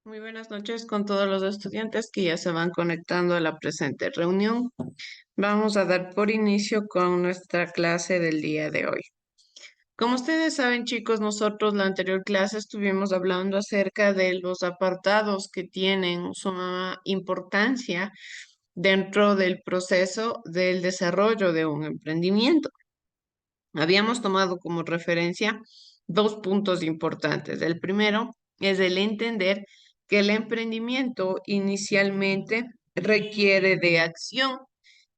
Muy buenas noches con todos los estudiantes que ya se van conectando a la presente reunión. Vamos a dar por inicio con nuestra clase del día de hoy. Como ustedes saben, chicos, nosotros la anterior clase estuvimos hablando acerca de los apartados que tienen suma importancia dentro del proceso del desarrollo de un emprendimiento. Habíamos tomado como referencia dos puntos importantes. El primero es el entender que el emprendimiento inicialmente requiere de acción,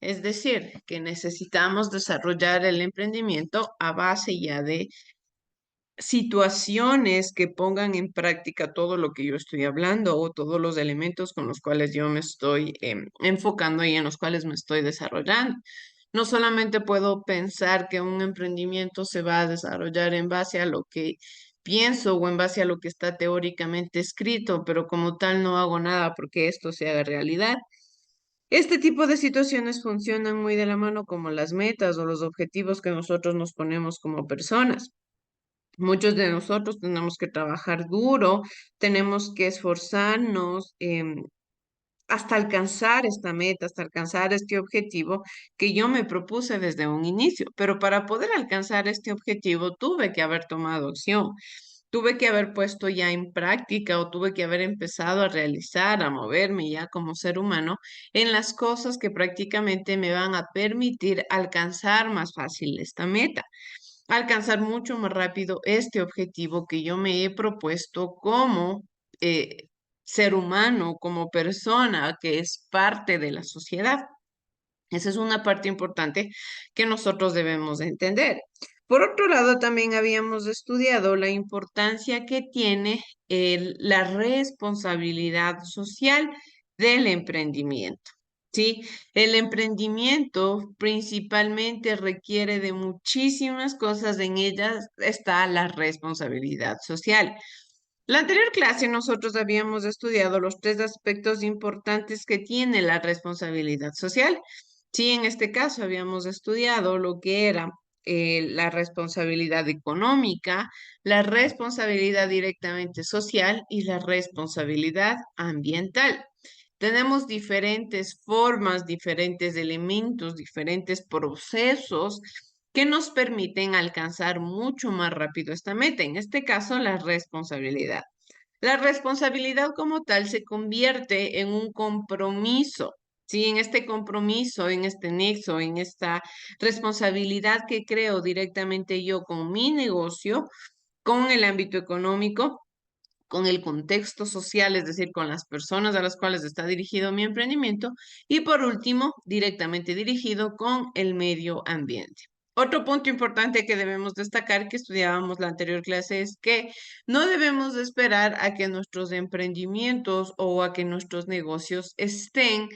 es decir, que necesitamos desarrollar el emprendimiento a base ya de situaciones que pongan en práctica todo lo que yo estoy hablando o todos los elementos con los cuales yo me estoy enfocando y en los cuales me estoy desarrollando. No solamente puedo pensar que un emprendimiento se va a desarrollar en base a lo que pienso o en base a lo que está teóricamente escrito, pero como tal no hago nada porque esto se haga realidad. Este tipo de situaciones funcionan muy de la mano como las metas o los objetivos que nosotros nos ponemos como personas. Muchos de nosotros tenemos que trabajar duro, tenemos que esforzarnos, hasta alcanzar esta meta, hasta alcanzar este objetivo que yo me propuse desde un inicio. Pero para poder alcanzar este objetivo tuve que haber tomado acción, tuve que haber puesto ya en práctica o tuve que haber empezado a realizar, a moverme ya como ser humano en las cosas que prácticamente me van a permitir alcanzar más fácil esta meta, alcanzar mucho más rápido este objetivo que yo me he propuesto como ser humano, como persona que es parte de la sociedad. Esa es una parte importante que nosotros debemos de entender. Por otro lado, también habíamos estudiado la importancia que tiene la responsabilidad social del emprendimiento. ¿Sí? El emprendimiento principalmente requiere de muchísimas cosas, en ellas está la responsabilidad social. La anterior clase nosotros habíamos estudiado los tres aspectos importantes que tiene la responsabilidad social. Sí, en este caso habíamos estudiado lo que era la responsabilidad económica, la responsabilidad directamente social y la responsabilidad ambiental. Tenemos diferentes formas, diferentes elementos, diferentes procesos que nos permiten alcanzar mucho más rápido esta meta, en este caso la responsabilidad. La responsabilidad como tal se convierte en un compromiso, ¿sí? En este compromiso, en este nexo, en esta responsabilidad que creo directamente yo con mi negocio, con el ámbito económico, con el contexto social, es decir, con las personas a las cuales está dirigido mi emprendimiento, y por último, directamente dirigido con el medio ambiente. Otro punto importante que debemos destacar que estudiábamos la anterior clase es que no debemos de esperar a que nuestros emprendimientos o a que nuestros negocios estén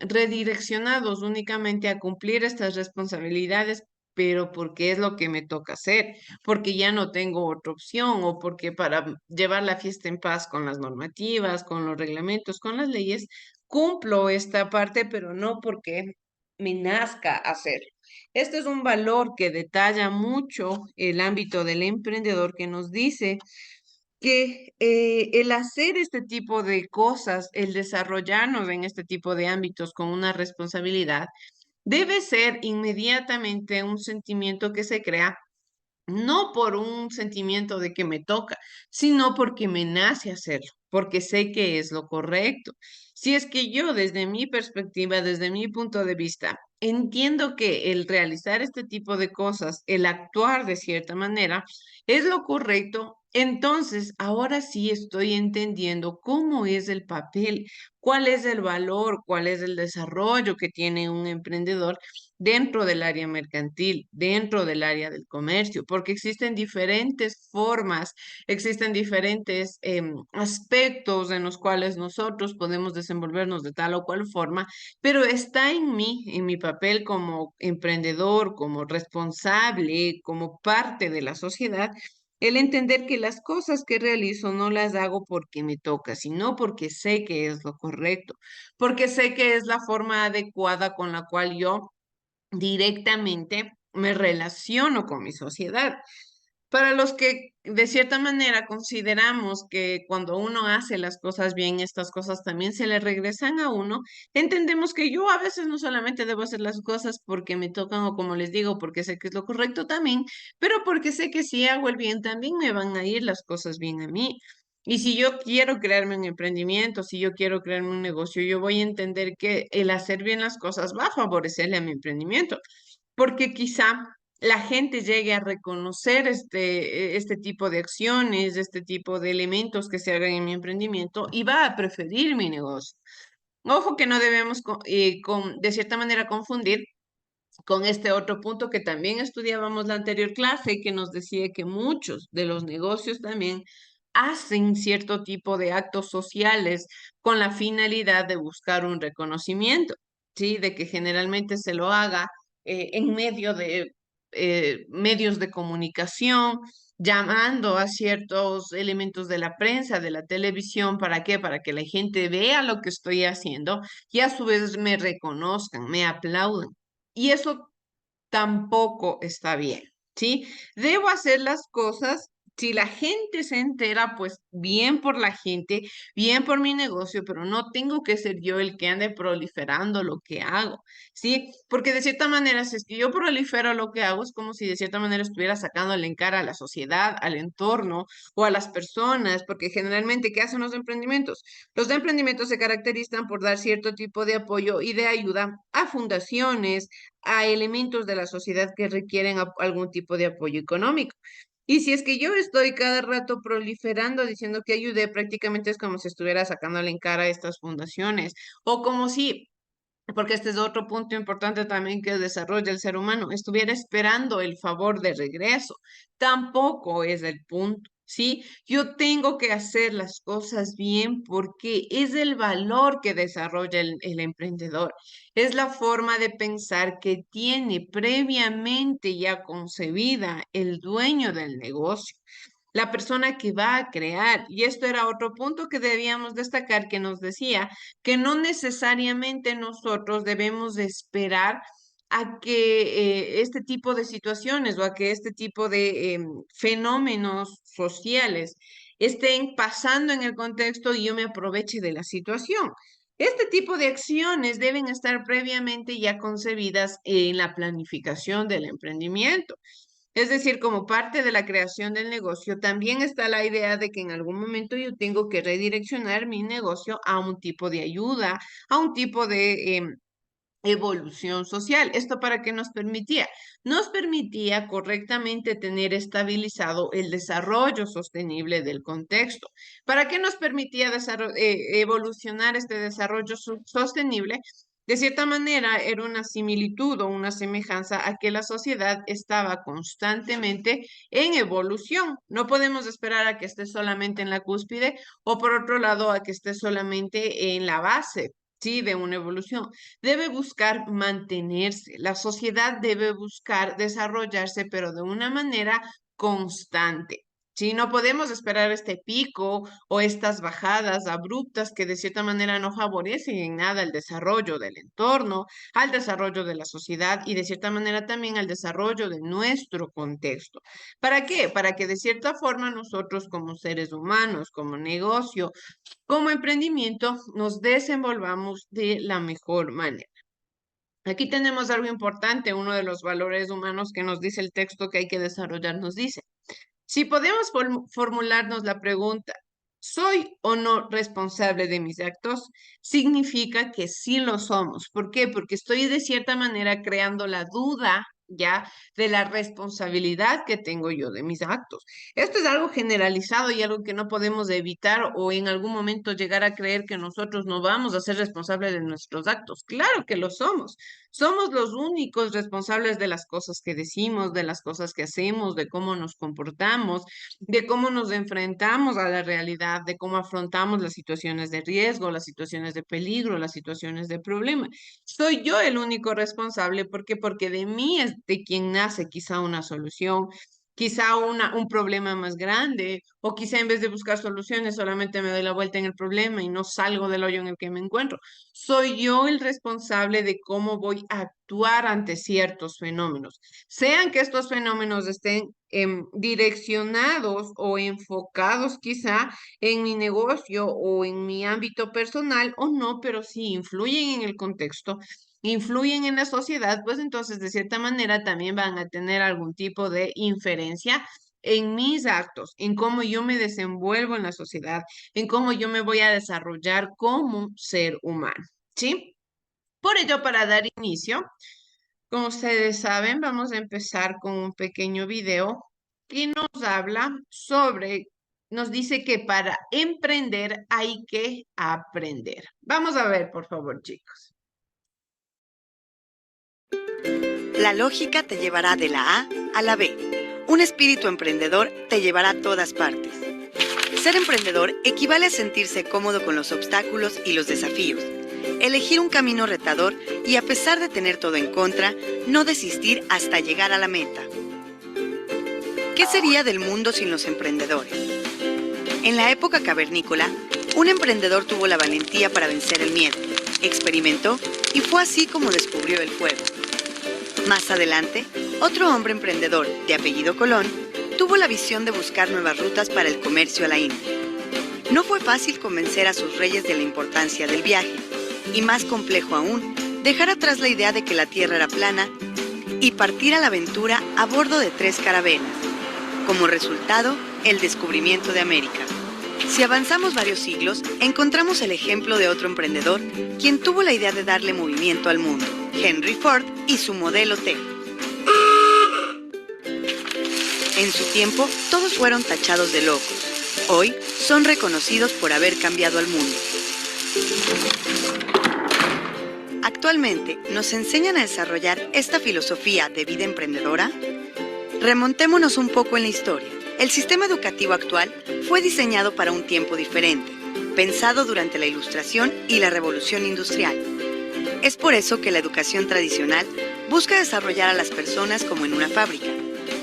redireccionados únicamente a cumplir estas responsabilidades, pero porque es lo que me toca hacer, porque ya no tengo otra opción o porque para llevar la fiesta en paz con las normativas, con los reglamentos, con las leyes, cumplo esta parte, pero no porque me nazca hacerlo. Este es un valor que detalla mucho el ámbito del emprendedor, que nos dice que el hacer este tipo de cosas, el desarrollarnos en este tipo de ámbitos con una responsabilidad, debe ser inmediatamente un sentimiento que se crea no por un sentimiento de que me toca, sino porque me nace hacerlo, porque sé que es lo correcto. Si es que yo desde mi perspectiva, desde mi punto de vista, entiendo que el realizar este tipo de cosas, el actuar de cierta manera, es lo correcto, entonces ahora sí estoy entendiendo cómo es el papel, cuál es el valor, cuál es el desarrollo que tiene un emprendedor dentro del área mercantil, dentro del área del comercio, porque existen diferentes formas, existen diferentes aspectos en los cuales nosotros podemos desenvolvernos de tal o cual forma, pero está en mí, en mi papel como emprendedor, como responsable, como parte de la sociedad, el entender que las cosas que realizo no las hago porque me toca, sino porque sé que es lo correcto, porque sé que es la forma adecuada con la cual yo directamente me relaciono con mi sociedad. Para los que de cierta manera consideramos que cuando uno hace las cosas bien, estas cosas también se le regresan a uno, entendemos que yo a veces no solamente debo hacer las cosas porque me tocan o como les digo, porque sé que es lo correcto también, pero porque sé que si hago el bien también me van a ir las cosas bien a mí. Y si yo quiero crearme un emprendimiento, si yo quiero crearme un negocio, yo voy a entender que el hacer bien las cosas va a favorecerle a mi emprendimiento, porque quizá la gente llegue a reconocer este tipo de acciones, este tipo de elementos que se hagan en mi emprendimiento y va a preferir mi negocio. Ojo que no debemos, de cierta manera, confundir con este otro punto que también estudiábamos la anterior clase, que nos decía que muchos de los negocios también hacen cierto tipo de actos sociales con la finalidad de buscar un reconocimiento, ¿sí? De que generalmente se lo haga en medio de medios de comunicación, llamando a ciertos elementos de la prensa, de la televisión, ¿para qué? Para que la gente vea lo que estoy haciendo y a su vez me reconozcan, me aplaudan. Y eso tampoco está bien, ¿sí? Debo hacer las cosas Si la gente se entera, pues bien por la gente, bien por mi negocio, pero no tengo que ser yo el que ande proliferando lo que hago, ¿sí? Porque de cierta manera, si es que yo prolifero lo que hago, es como si de cierta manera estuviera sacándole en cara a la sociedad, al entorno o a las personas, porque generalmente, ¿qué hacen los emprendimientos? Los emprendimientos se caracterizan por dar cierto tipo de apoyo y de ayuda a fundaciones, a elementos de la sociedad que requieren algún tipo de apoyo económico. Y si es que yo estoy cada rato proliferando diciendo que ayudé, prácticamente es como si estuviera sacándole en cara a estas fundaciones, o como si, porque este es otro punto importante también que desarrolla el ser humano, estuviera esperando el favor de regreso. Tampoco es el punto, ¿sí? Yo tengo que hacer las cosas bien porque es el valor que desarrolla el emprendedor. Es la forma de pensar que tiene previamente ya concebida el dueño del negocio. La persona que va a crear. Y esto era otro punto que debíamos destacar que nos decía que no necesariamente nosotros debemos de esperar a que este tipo de situaciones o a que este tipo de fenómenos sociales estén pasando en el contexto y yo me aproveche de la situación. Este tipo de acciones deben estar previamente ya concebidas en la planificación del emprendimiento. Es decir, como parte de la creación del negocio, también está la idea de que en algún momento yo tengo que redireccionar mi negocio a un tipo de ayuda, a un tipo de evolución social. ¿Esto para qué nos permitía? Nos permitía correctamente tener estabilizado el desarrollo sostenible del contexto. ¿Para qué nos permitía evolucionar este desarrollo sostenible? De cierta manera, era una similitud o una semejanza a que la sociedad estaba constantemente en evolución. No podemos esperar a que esté solamente en la cúspide o por otro lado a que esté solamente en la base, sí, de una evolución. Debe buscar mantenerse. La sociedad debe buscar desarrollarse, pero de una manera constante. Si no podemos esperar este pico o estas bajadas abruptas que de cierta manera no favorecen en nada el desarrollo del entorno, al desarrollo de la sociedad y de cierta manera también al desarrollo de nuestro contexto. ¿Para qué? Para que de cierta forma nosotros como seres humanos, como negocio, como emprendimiento, nos desenvolvamos de la mejor manera. Aquí tenemos algo importante, uno de los valores humanos que nos dice el texto que hay que desarrollar, nos dice, si podemos formularnos la pregunta, ¿soy o no responsable de mis actos? Significa que sí lo somos. ¿Por qué? Porque estoy de cierta manera creando la duda ya de la responsabilidad que tengo yo de mis actos. Esto es algo generalizado y algo que no podemos evitar o en algún momento llegar a creer que nosotros no vamos a ser responsables de nuestros actos. Claro que lo somos. Somos los únicos responsables de las cosas que decimos, de las cosas que hacemos, de cómo nos comportamos, de cómo nos enfrentamos a la realidad, de cómo afrontamos las situaciones de riesgo, las situaciones de peligro, las situaciones de problema. Soy yo el único responsable porque de mí es de quien nace quizá una solución, quizá un problema más grande, o quizá en vez de buscar soluciones solamente me doy la vuelta en el problema y no salgo del hoyo en el que me encuentro. Soy yo el responsable de cómo voy a actuar ante ciertos fenómenos. Sean que estos fenómenos estén direccionados o enfocados quizá en mi negocio o en mi ámbito personal o no, pero si influyen en el contexto, influyen en la sociedad, pues entonces de cierta manera también van a tener algún tipo de inferencia en mis actos, en cómo yo me desenvuelvo en la sociedad, en cómo yo me voy a desarrollar como ser humano, ¿sí? Por ello, para dar inicio, como ustedes saben, vamos a empezar con un pequeño video que nos habla sobre, nos dice que para emprender hay que aprender. Vamos a ver, por favor, chicos. La lógica te llevará de la A a la B. Un espíritu emprendedor te llevará a todas partes. Ser emprendedor equivale a sentirse cómodo con los obstáculos y los desafíos, elegir un camino retador y a pesar de tener todo en contra, no desistir hasta llegar a la meta. ¿Qué sería del mundo sin los emprendedores? En la época cavernícola, un emprendedor tuvo la valentía para vencer el miedo, experimentó y fue así como descubrió el fuego. Más adelante, otro hombre emprendedor, de apellido Colón, tuvo la visión de buscar nuevas rutas para el comercio a la India. No fue fácil convencer a sus reyes de la importancia del viaje, y más complejo aún, dejar atrás la idea de que la Tierra era plana y partir a la aventura a bordo de 3 carabelas. Como resultado, el descubrimiento de América. Si avanzamos varios siglos, encontramos el ejemplo de otro emprendedor, quien tuvo la idea de darle movimiento al mundo, Henry Ford y su modelo T. En su tiempo, todos fueron tachados de locos. Hoy, son reconocidos por haber cambiado al mundo. Actualmente, ¿nos enseñan a desarrollar esta filosofía de vida emprendedora? Remontémonos un poco en la historia. El sistema educativo actual fue diseñado para un tiempo diferente, pensado durante la Ilustración y la Revolución Industrial. Es por eso que la educación tradicional busca desarrollar a las personas como en una fábrica,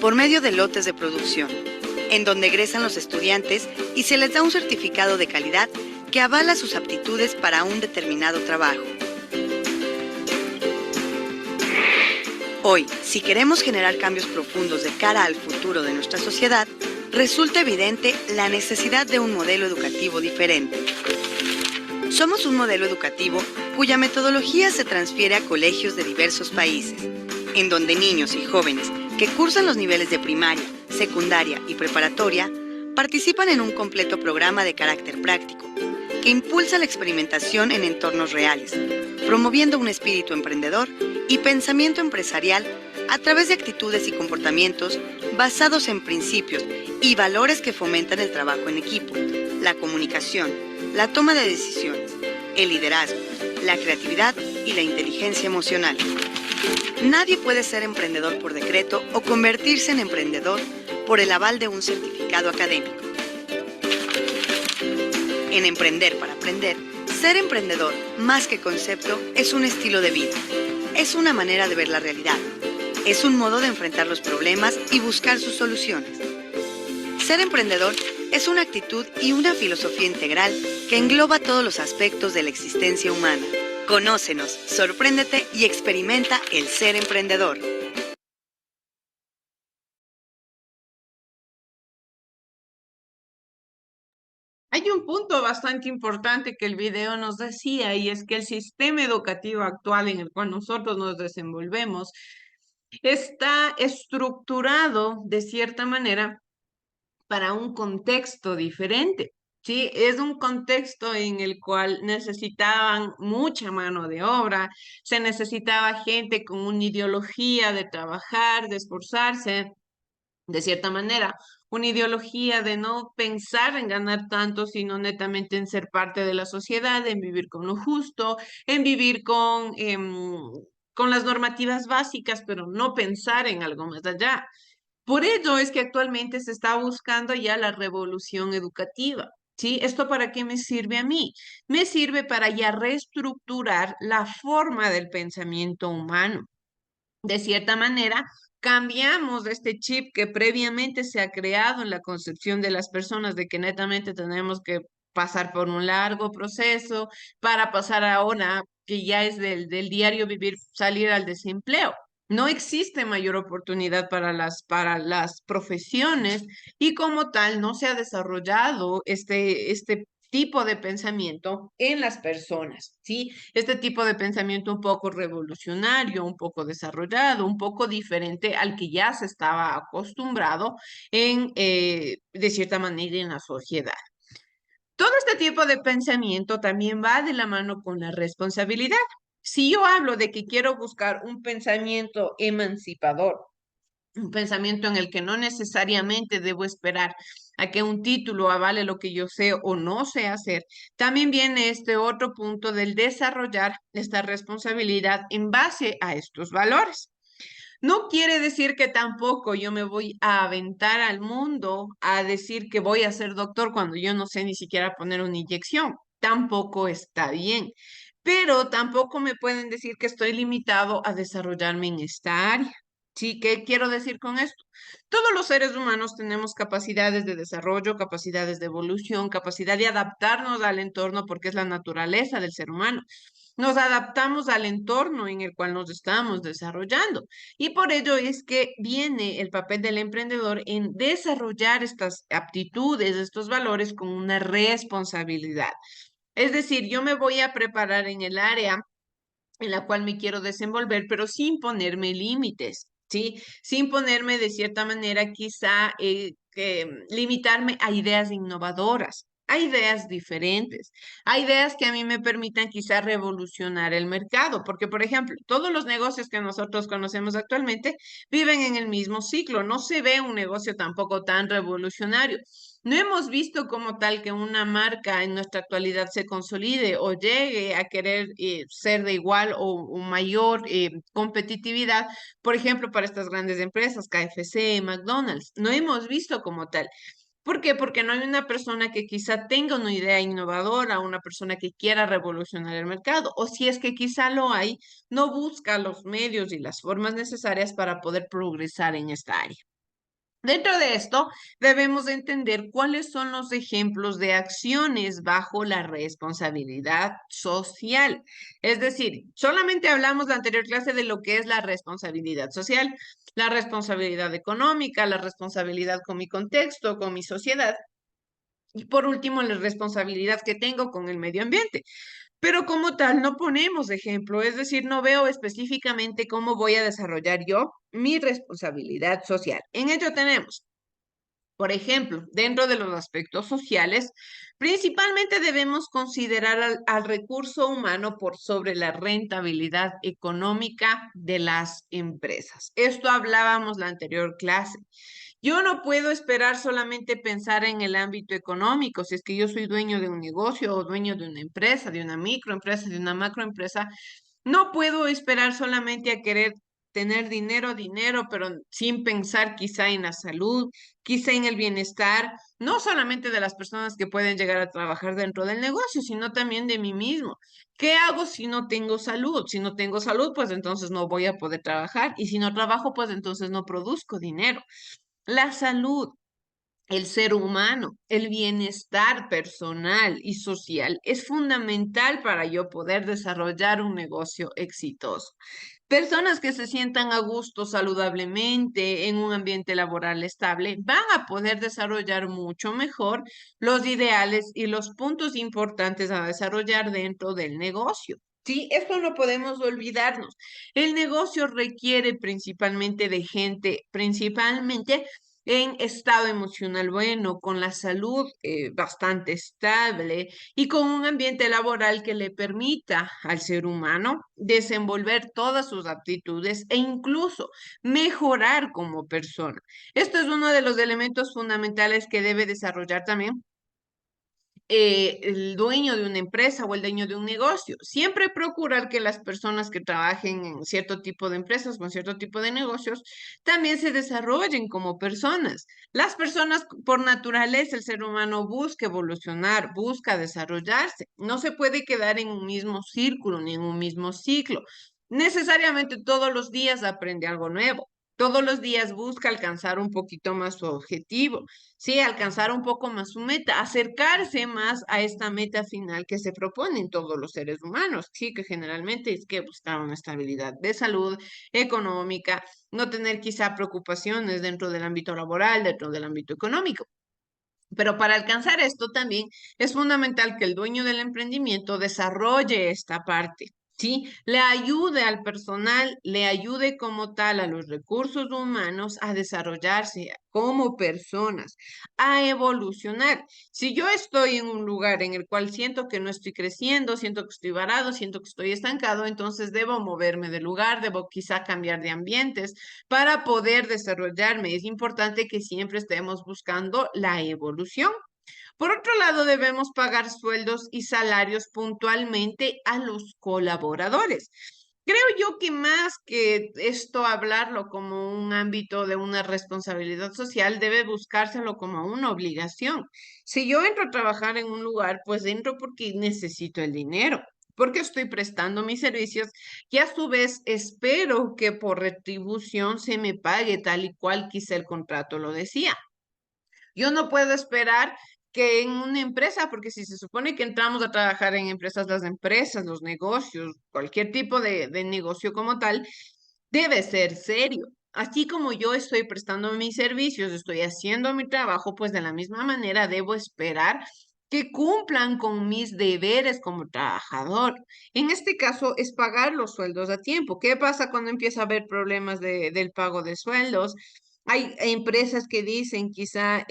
por medio de lotes de producción, en donde egresan los estudiantes y se les da un certificado de calidad que avala sus aptitudes para un determinado trabajo. Hoy, si queremos generar cambios profundos de cara al futuro de nuestra sociedad, resulta evidente la necesidad de un modelo educativo diferente. Somos un modelo educativo cuya metodología se transfiere a colegios de diversos países, en donde niños y jóvenes que cursan los niveles de primaria, secundaria y preparatoria participan en un completo programa de carácter práctico, que impulsa la experimentación en entornos reales, promoviendo un espíritu emprendedor y pensamiento empresarial a través de actitudes y comportamientos basados en principios y valores que fomentan el trabajo en equipo, la comunicación, la toma de decisiones, el liderazgo, la creatividad y la inteligencia emocional. Nadie puede ser emprendedor por decreto o convertirse en emprendedor por el aval de un certificado académico. En Emprender para Aprender, ser emprendedor, más que concepto, es un estilo de vida. Es una manera de ver la realidad. Es un modo de enfrentar los problemas y buscar sus soluciones. Ser emprendedor es una actitud y una filosofía integral que engloba todos los aspectos de la existencia humana. Conócenos, sorpréndete y experimenta el ser emprendedor. Hay un punto bastante importante que el video nos decía y es que el sistema educativo actual en el cual nosotros nos desenvolvemos está estructurado de cierta manera para un contexto diferente. Sí, es un contexto en el cual necesitaban mucha mano de obra, se necesitaba gente con una ideología de trabajar, de esforzarse, de cierta manera, una ideología de no pensar en ganar tanto, sino netamente en ser parte de la sociedad, en vivir con lo justo, en vivir con las normativas básicas, pero no pensar en algo más allá. Por ello es que actualmente se está buscando ya la revolución educativa. ¿Sí? ¿Esto para qué me sirve a mí? Me sirve para ya reestructurar la forma del pensamiento humano. De cierta manera, cambiamos este chip que previamente se ha creado en la concepción de las personas de que netamente tenemos que pasar por un largo proceso para pasar ahora, que ya es del diario vivir, salir al desempleo. No existe mayor oportunidad para las profesiones y como tal no se ha desarrollado este tipo de pensamiento en las personas, ¿sí? Este tipo de pensamiento un poco revolucionario, un poco desarrollado, un poco diferente al que ya se estaba acostumbrado de cierta manera en la sociedad. Todo este tipo de pensamiento también va de la mano con la responsabilidad. Si yo hablo de que quiero buscar un pensamiento emancipador, un pensamiento en el que no necesariamente debo esperar a que un título avale lo que yo sé o no sé hacer, también viene este otro punto del desarrollar esta responsabilidad en base a estos valores. No quiere decir que tampoco yo me voy a aventar al mundo a decir que voy a ser doctor cuando yo no sé ni siquiera poner una inyección. Tampoco está bien. Pero tampoco me pueden decir que estoy limitado a desarrollarme en esta área. Sí, ¿qué quiero decir con esto? Todos los seres humanos tenemos capacidades de desarrollo, capacidades de evolución, capacidad de adaptarnos al entorno porque es la naturaleza del ser humano. nos adaptamos al entorno en el cual nos estamos desarrollando. Y por ello es que viene el papel del emprendedor en desarrollar estas aptitudes, estos valores con una responsabilidad. Es decir, yo me voy a preparar en el área en la cual me quiero desenvolver, pero sin ponerme límites, ¿sí? Sin ponerme de cierta manera quizá limitarme a ideas innovadoras, a ideas diferentes, a ideas que a mí me permitan quizá revolucionar el mercado, porque por ejemplo, todos los negocios que nosotros conocemos actualmente viven en el mismo ciclo, no se ve un negocio tampoco tan revolucionario. No hemos visto como tal que una marca en nuestra actualidad se consolide o llegue a querer ser de igual o mayor competitividad, por ejemplo, para estas grandes empresas, KFC, McDonald's. No hemos visto como tal. ¿Por qué? Porque no hay una persona que quizá tenga una idea innovadora, una persona que quiera revolucionar el mercado, o si es que quizá lo hay, no busca los medios y las formas necesarias para poder progresar en esta área. Dentro de esto, debemos entender cuáles son los ejemplos de acciones bajo la responsabilidad social. Es decir, solamente hablamos la anterior clase de lo que es la responsabilidad social, la responsabilidad económica, la responsabilidad con mi contexto, con mi sociedad y por último, la responsabilidad que tengo con el medio ambiente. Pero como tal, no ponemos ejemplo, es decir, no veo específicamente cómo voy a desarrollar yo mi responsabilidad social. En ello tenemos por ejemplo, dentro de los aspectos sociales, principalmente debemos considerar al recurso humano por sobre la rentabilidad económica de las empresas. Esto hablábamos la anterior clase. Yo no puedo esperar solamente pensar en el ámbito económico, si es que yo soy dueño de un negocio o dueño de una empresa, de una microempresa, de una macroempresa, no puedo esperar solamente a querer tener dinero, dinero, pero sin pensar quizá en la salud, quizá en el bienestar, no solamente de las personas que pueden llegar a trabajar dentro del negocio, sino también de mí mismo. ¿Qué hago si no tengo salud? Si no tengo salud, pues entonces no voy a poder trabajar y si no trabajo, pues entonces no produzco dinero. La salud, el ser humano, el bienestar personal y social es fundamental para yo poder desarrollar un negocio exitoso. Personas que se sientan a gusto saludablemente en un ambiente laboral estable van a poder desarrollar mucho mejor los ideales y los puntos importantes a desarrollar dentro del negocio. Sí, esto no podemos olvidarnos. El negocio requiere principalmente de gente, principalmente en estado emocional bueno, con la salud bastante estable y con un ambiente laboral que le permita al ser humano desenvolver todas sus aptitudes e incluso mejorar como persona. Esto es uno de los elementos fundamentales que debe desarrollar también el dueño de una empresa o el dueño de un negocio. Siempre procurar que las personas que trabajen en cierto tipo de empresas o en cierto tipo de negocios también se desarrollen como personas. Las personas, por naturaleza, el ser humano busca evolucionar, busca desarrollarse. No se puede quedar en un mismo círculo ni en un mismo ciclo. Necesariamente todos los días aprende algo nuevo. Todos los días busca alcanzar un poquito más su objetivo. Sí, alcanzar un poco más su meta, acercarse más a esta meta final que se proponen todos los seres humanos, sí, que generalmente es que buscar una estabilidad de salud económica, no tener quizá preocupaciones dentro del ámbito laboral, dentro del ámbito económico. Pero para alcanzar esto también es fundamental que el dueño del emprendimiento desarrolle esta parte, ¿sí? Le ayude al personal, le ayude como tal a los recursos humanos a desarrollarse como personas, a evolucionar. Si yo estoy en un lugar en el cual siento que no estoy creciendo, siento que estoy varado, siento que estoy estancado, entonces debo moverme de lugar, debo quizá cambiar de ambientes para poder desarrollarme. Es importante que siempre estemos buscando la evolución. Por otro lado, debemos pagar sueldos y salarios puntualmente a los colaboradores. Creo yo que más que esto hablarlo como un ámbito de una responsabilidad social, debe buscárselo como una obligación. Si yo entro a trabajar en un lugar, pues entro porque necesito el dinero, porque estoy prestando mis servicios y a su vez espero que por retribución se me pague tal y cual quizá el contrato lo decía. Yo no puedo esperar que en una empresa, porque si se supone que entramos a trabajar en empresas, las empresas, los negocios, cualquier tipo de negocio como tal, debe ser serio. Así como yo estoy prestando mis servicios, estoy haciendo mi trabajo, pues de la misma manera debo esperar que cumplan con mis deberes como trabajador. En este caso es pagar los sueldos a tiempo. ¿Qué pasa cuando empieza a haber problemas del pago de sueldos? Hay empresas que dicen quizá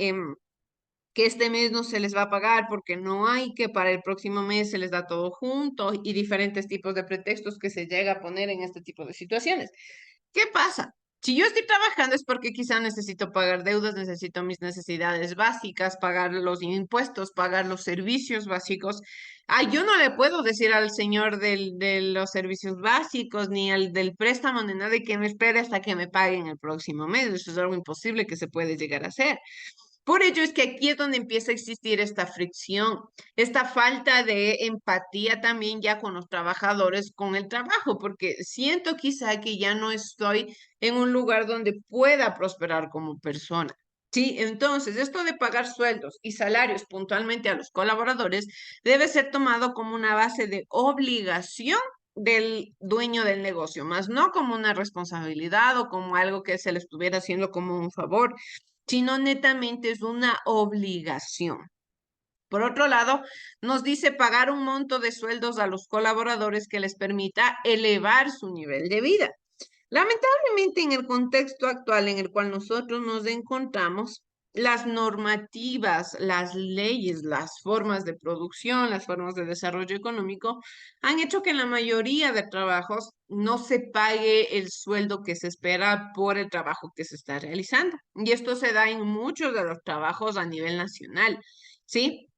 que este mes no se les va a pagar porque no hay, que para el próximo mes se les da todo junto y diferentes tipos de pretextos que se llega a poner en este tipo de situaciones. ¿Qué pasa? Si yo estoy trabajando es porque quizá necesito pagar deudas, necesito mis necesidades básicas, pagar los impuestos, pagar los servicios básicos. Yo no le puedo decir al señor de los servicios básicos ni al del préstamo ni nada de que me espere hasta que me paguen el próximo mes. Eso es algo imposible que se puede llegar a hacer. Por ello es que aquí es donde empieza a existir esta fricción, esta falta de empatía también ya con los trabajadores, con el trabajo, porque siento quizá que ya no estoy en un lugar donde pueda prosperar como persona. Sí, entonces esto de pagar sueldos y salarios puntualmente a los colaboradores debe ser tomado como una base de obligación del dueño del negocio, más no como una responsabilidad o como algo que se le estuviera haciendo como un favor, sino netamente es una obligación. Por otro lado, nos dice pagar un monto de sueldos a los colaboradores que les permita elevar su nivel de vida. Lamentablemente, en el contexto actual en el cual nosotros nos encontramos, las normativas, las leyes, las formas de producción, las formas de desarrollo económico han hecho que en la mayoría de trabajos no se pague el sueldo que se espera por el trabajo que se está realizando. Y esto se da en muchos de los trabajos a nivel nacional, ¿sí?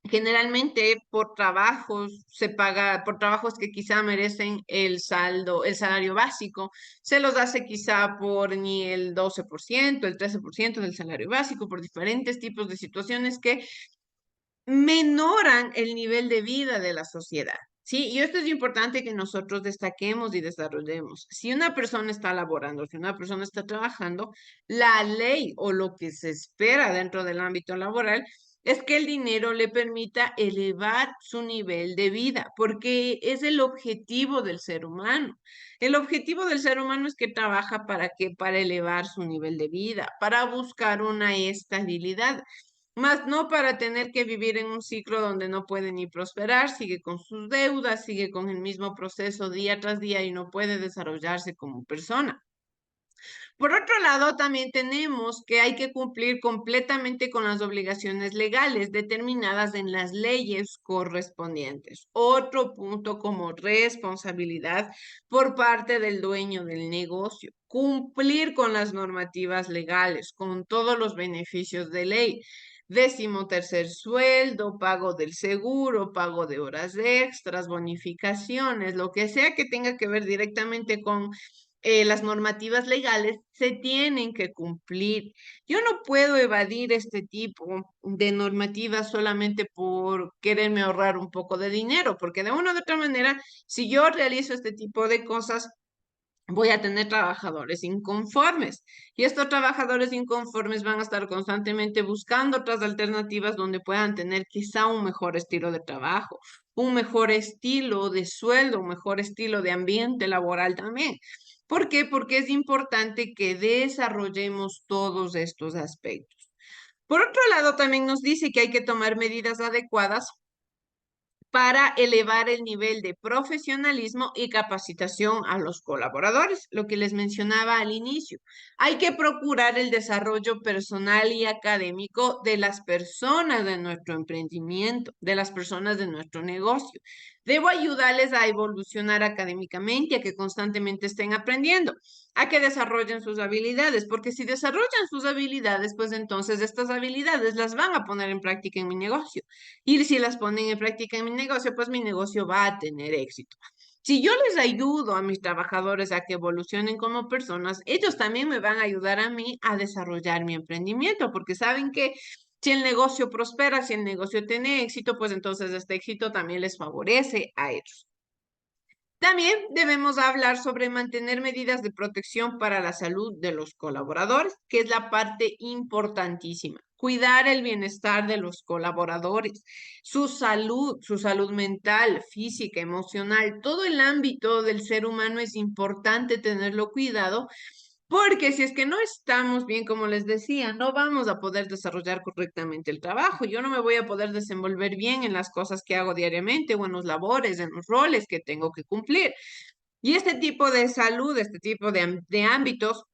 Generalmente por trabajos se paga, por trabajos que quizá merecen el saldo, el salario básico, se los hace quizá por ni el 12%, el 13% del salario básico, por diferentes tipos de situaciones que menoran el nivel de vida de la sociedad. Sí, y esto es importante que nosotros destaquemos y desarrollemos. Si una persona está laborando, si una persona está trabajando, la ley o lo que se espera dentro del ámbito laboral es que el dinero le permita elevar su nivel de vida, porque es el objetivo del ser humano. El objetivo del ser humano es que trabaja para que para elevar su nivel de vida, para buscar una estabilidad, más no para tener que vivir en un ciclo donde no puede ni prosperar, sigue con sus deudas, sigue con el mismo proceso día tras día y no puede desarrollarse como persona. Por otro lado, también tenemos que hay que cumplir completamente con las obligaciones legales determinadas en las leyes correspondientes. Otro punto como responsabilidad por parte del dueño del negocio. Cumplir con las normativas legales, con todos los beneficios de ley. 13º sueldo, pago del seguro, pago de horas extras, bonificaciones, lo que sea que tenga que ver directamente con las normativas legales se tienen que cumplir. Yo no puedo evadir este tipo de normativas solamente por quererme ahorrar un poco de dinero, porque de una u otra manera, si yo realizo este tipo de cosas, voy a tener trabajadores inconformes. Y estos trabajadores inconformes van a estar constantemente buscando otras alternativas donde puedan tener quizá un mejor estilo de trabajo, un mejor estilo de sueldo, un mejor estilo de ambiente laboral también. ¿Por qué? Porque es importante que desarrollemos todos estos aspectos. Por otro lado, también nos dice que hay que tomar medidas adecuadas para elevar el nivel de profesionalismo y capacitación a los colaboradores, lo que les mencionaba al inicio. Hay que procurar el desarrollo personal y académico de las personas de nuestro emprendimiento, de las personas de nuestro negocio. Debo ayudarles a evolucionar académicamente, a que constantemente estén aprendiendo, a que desarrollen sus habilidades, porque si desarrollan sus habilidades, pues entonces estas habilidades las van a poner en práctica en mi negocio. Y si las ponen en práctica en mi negocio, pues mi negocio va a tener éxito. Si yo les ayudo a mis trabajadores a que evolucionen como personas, ellos también me van a ayudar a mí a desarrollar mi emprendimiento, porque saben que si el negocio prospera, si el negocio tiene éxito, pues entonces este éxito también les favorece a ellos. También debemos hablar sobre mantener medidas de protección para la salud de los colaboradores, que es la parte importantísima. Cuidar el bienestar de los colaboradores, su salud mental, física, emocional, todo el ámbito del ser humano es importante tenerlo cuidado porque si es que no estamos bien, como les decía, no vamos a poder desarrollar correctamente el trabajo. Yo no me voy a poder desenvolver bien en las cosas que hago diariamente o en los labores, en los roles que tengo que cumplir. Y este tipo de salud, este tipo de ámbitos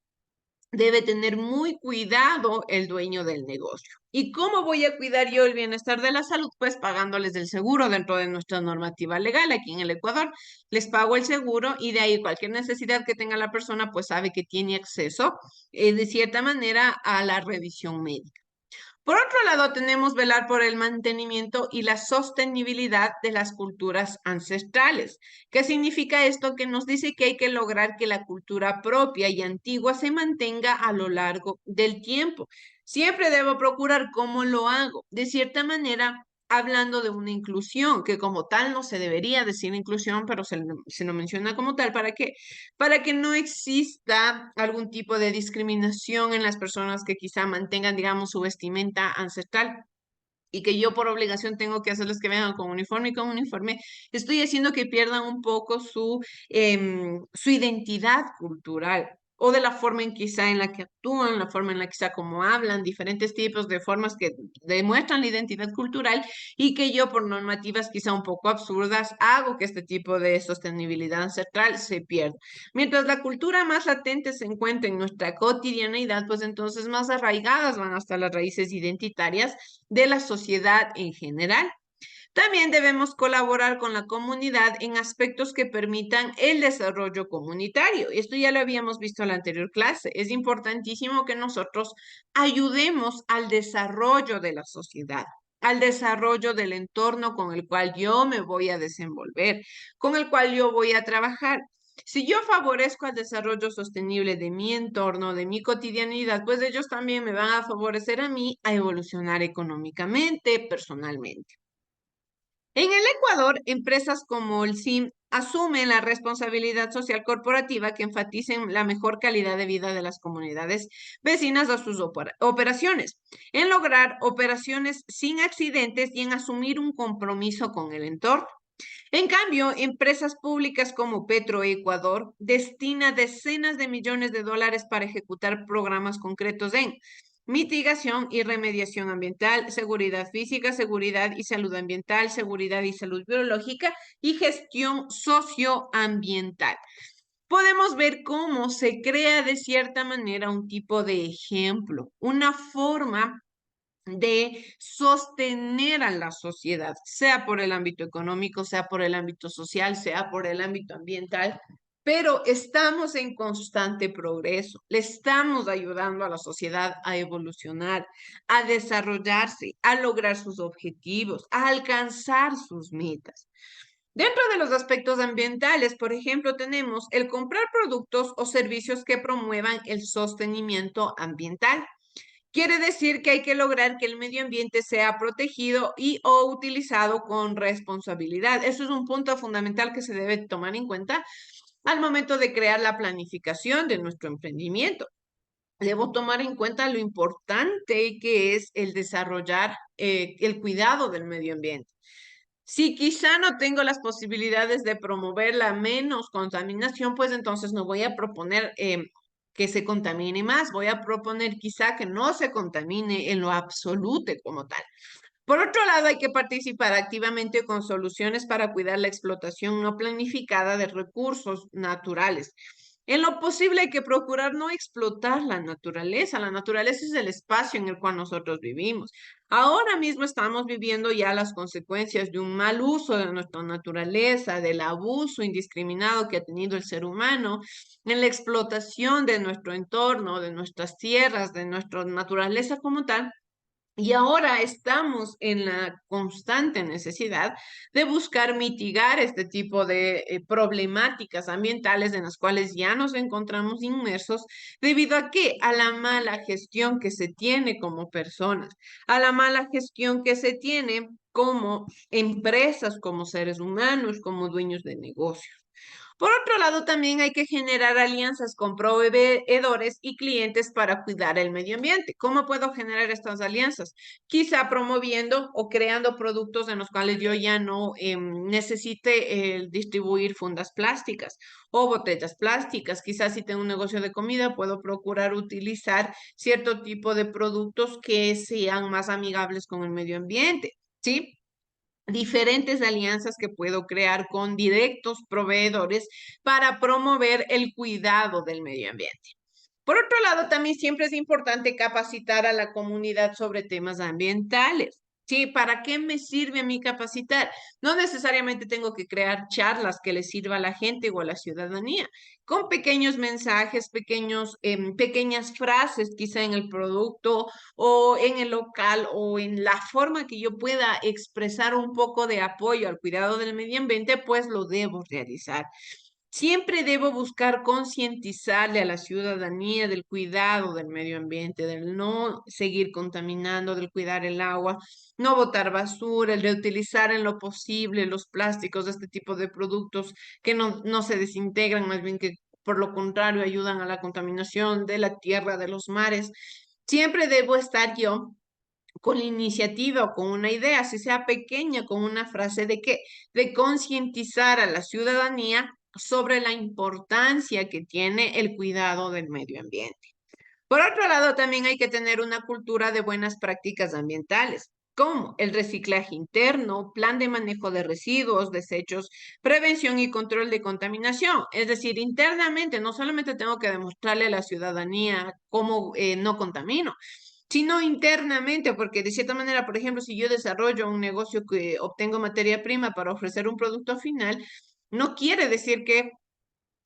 debe tener muy cuidado el dueño del negocio. ¿Y cómo voy a cuidar yo el bienestar de la salud? Pues pagándoles el seguro dentro de nuestra normativa legal. Aquí en el Ecuador les pago el seguro y de ahí cualquier necesidad que tenga la persona, pues sabe que tiene acceso de cierta manera a la revisión médica. Por otro lado, tenemos velar por el mantenimiento y la sostenibilidad de las culturas ancestrales. ¿Qué significa esto? Que nos dice que hay que lograr que la cultura propia y antigua se mantenga a lo largo del tiempo. Siempre debo procurar cómo lo hago. De cierta manera, hablando de una inclusión, que como tal no se debería decir inclusión, pero se lo menciona como tal. ¿Para qué? Para que no exista algún tipo de discriminación en las personas que quizá mantengan, digamos, su vestimenta ancestral y que yo por obligación tengo que hacerles que vengan con uniforme, estoy haciendo que pierdan un poco su identidad cultural o de la forma en quizá en la que actúan, la forma en la quizá como hablan, diferentes tipos de formas que demuestran la identidad cultural y que yo por normativas quizá un poco absurdas hago que este tipo de sostenibilidad ancestral se pierda. Mientras la cultura más latente se encuentra en nuestra cotidianeidad, pues entonces más arraigadas van hasta las raíces identitarias de la sociedad en general. También debemos colaborar con la comunidad en aspectos que permitan el desarrollo comunitario. Esto ya lo habíamos visto en la anterior clase. Es importantísimo que nosotros ayudemos al desarrollo de la sociedad, al desarrollo del entorno con el cual yo me voy a desenvolver, con el cual yo voy a trabajar. Si yo favorezco el desarrollo sostenible de mi entorno, de mi cotidianidad, pues ellos también me van a favorecer a mí a evolucionar económicamente, personalmente. En el Ecuador, empresas como el SIM asumen la responsabilidad social corporativa que enfaticen la mejor calidad de vida de las comunidades vecinas a sus operaciones, en lograr operaciones sin accidentes y en asumir un compromiso con el entorno. En cambio, empresas públicas como Petroecuador destina decenas de millones de dólares para ejecutar programas concretos en mitigación y remediación ambiental, seguridad física, seguridad y salud ambiental, seguridad y salud biológica y gestión socioambiental. Podemos ver cómo se crea de cierta manera un tipo de ejemplo, una forma de sostener a la sociedad, sea por el ámbito económico, sea por el ámbito social, sea por el ámbito ambiental, pero estamos en constante progreso, le estamos ayudando a la sociedad a evolucionar, a desarrollarse, a lograr sus objetivos, a alcanzar sus metas. Dentro de los aspectos ambientales, por ejemplo, tenemos el comprar productos o servicios que promuevan el sostenimiento ambiental. Quiere decir que hay que lograr que el medio ambiente sea protegido y o utilizado con responsabilidad. Eso es un punto fundamental que se debe tomar en cuenta al momento de crear la planificación de nuestro emprendimiento. Debo tomar en cuenta lo importante que es el desarrollar el cuidado del medio ambiente. Si quizá no tengo las posibilidades de promover la menos contaminación, pues entonces no voy a proponer que se contamine más, voy a proponer quizá que no se contamine en lo absoluto como tal. Por otro lado, hay que participar activamente con soluciones para cuidar la explotación no planificada de recursos naturales. En lo posible hay que procurar no explotar la naturaleza. La naturaleza es el espacio en el cual nosotros vivimos. Ahora mismo estamos viviendo ya las consecuencias de un mal uso de nuestra naturaleza, del abuso indiscriminado que ha tenido el ser humano en la explotación de nuestro entorno, de nuestras tierras, de nuestra naturaleza como tal. Y ahora estamos en la constante necesidad de buscar mitigar este tipo de problemáticas ambientales en las cuales ya nos encontramos inmersos debido a qué? A la mala gestión que se tiene como personas, a la mala gestión que se tiene como empresas, como seres humanos, como dueños de negocios. Por otro lado, también hay que generar alianzas con proveedores y clientes para cuidar el medio ambiente. ¿Cómo puedo generar estas alianzas? Quizá promoviendo o creando productos en los cuales yo ya no necesite distribuir fundas plásticas o botellas plásticas. Quizás si tengo un negocio de comida, puedo procurar utilizar cierto tipo de productos que sean más amigables con el medio ambiente, ¿sí? Diferentes alianzas que puedo crear con directos proveedores para promover el cuidado del medio ambiente. Por otro lado, también siempre es importante capacitar a la comunidad sobre temas ambientales. Sí, ¿para qué me sirve a mí capacitar? No necesariamente tengo que crear charlas que le sirva a la gente o a la ciudadanía. Con pequeños mensajes, pequeñas frases quizá en el producto o en el local o en la forma que yo pueda expresar un poco de apoyo al cuidado del medio ambiente, pues lo debo realizar. Siempre debo buscar concientizarle a la ciudadanía del cuidado del medio ambiente, del no seguir contaminando, del cuidar el agua, no botar basura, el reutilizar en lo posible los plásticos, este tipo de productos que no se desintegran, más bien que por lo contrario ayudan a la contaminación de la tierra, de los mares. Siempre debo estar yo con la iniciativa o con una idea, si sea pequeña, con una frase de qué, de concientizar a la ciudadanía sobre la importancia que tiene el cuidado del medio ambiente. Por otro lado, también hay que tener una cultura de buenas prácticas ambientales, como el reciclaje interno, plan de manejo de residuos, desechos, prevención y control de contaminación. Es decir, internamente no solamente tengo que demostrarle a la ciudadanía cómo no contamino, sino internamente, porque de cierta manera, por ejemplo, si yo desarrollo un negocio que obtengo materia prima para ofrecer un producto final, no quiere decir que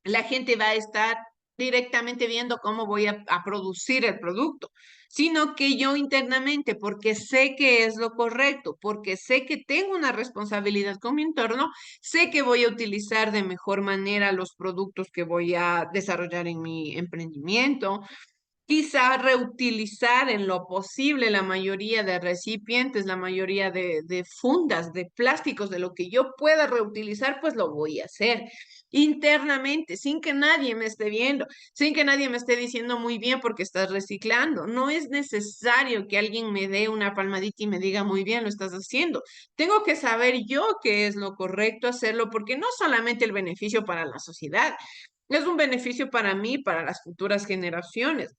la gente va a estar directamente viendo cómo voy a producir el producto, sino que yo internamente, porque sé que es lo correcto, porque sé que tengo una responsabilidad con mi entorno, sé que voy a utilizar de mejor manera los productos que voy a desarrollar en mi emprendimiento. Quizá reutilizar en lo posible la mayoría de recipientes, la mayoría de fundas, de plásticos, de lo que yo pueda reutilizar, pues lo voy a hacer internamente, sin que nadie me esté viendo, sin que nadie me esté diciendo muy bien porque estás reciclando. No es necesario que alguien me dé una palmadita y me diga muy bien, lo estás haciendo. Tengo que saber yo qué es lo correcto hacerlo, porque no solamente el beneficio para la sociedad, es un beneficio para mí, para las futuras generaciones.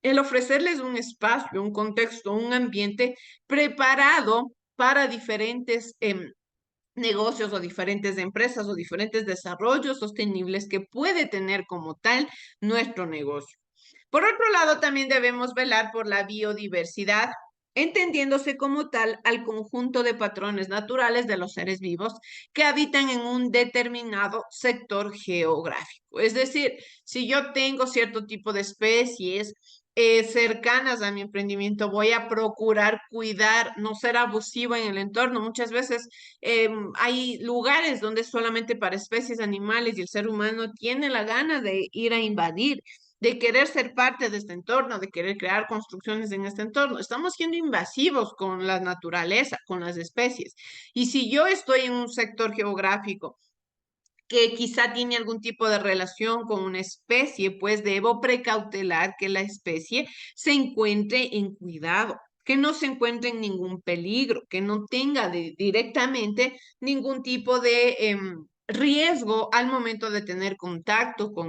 El ofrecerles un espacio, un contexto, un ambiente preparado para diferentes negocios o diferentes empresas o diferentes desarrollos sostenibles que puede tener como tal nuestro negocio. Por otro lado, también debemos velar por la biodiversidad, entendiéndose como tal al conjunto de patrones naturales de los seres vivos que habitan en un determinado sector geográfico. Es decir, si yo tengo cierto tipo de especies cercanas a mi emprendimiento, voy a procurar cuidar, no ser abusivo en el entorno. Muchas veces hay lugares donde solamente para especies animales y el ser humano tiene la gana de ir a invadir, de querer ser parte de este entorno, de querer crear construcciones en este entorno. Estamos siendo invasivos con la naturaleza, con las especies. Y si yo estoy en un sector geográfico que quizá tiene algún tipo de relación con una especie, pues debo precautelar que la especie se encuentre en cuidado, que no se encuentre en ningún peligro, que no tenga directamente ningún tipo de riesgo al momento de tener contacto con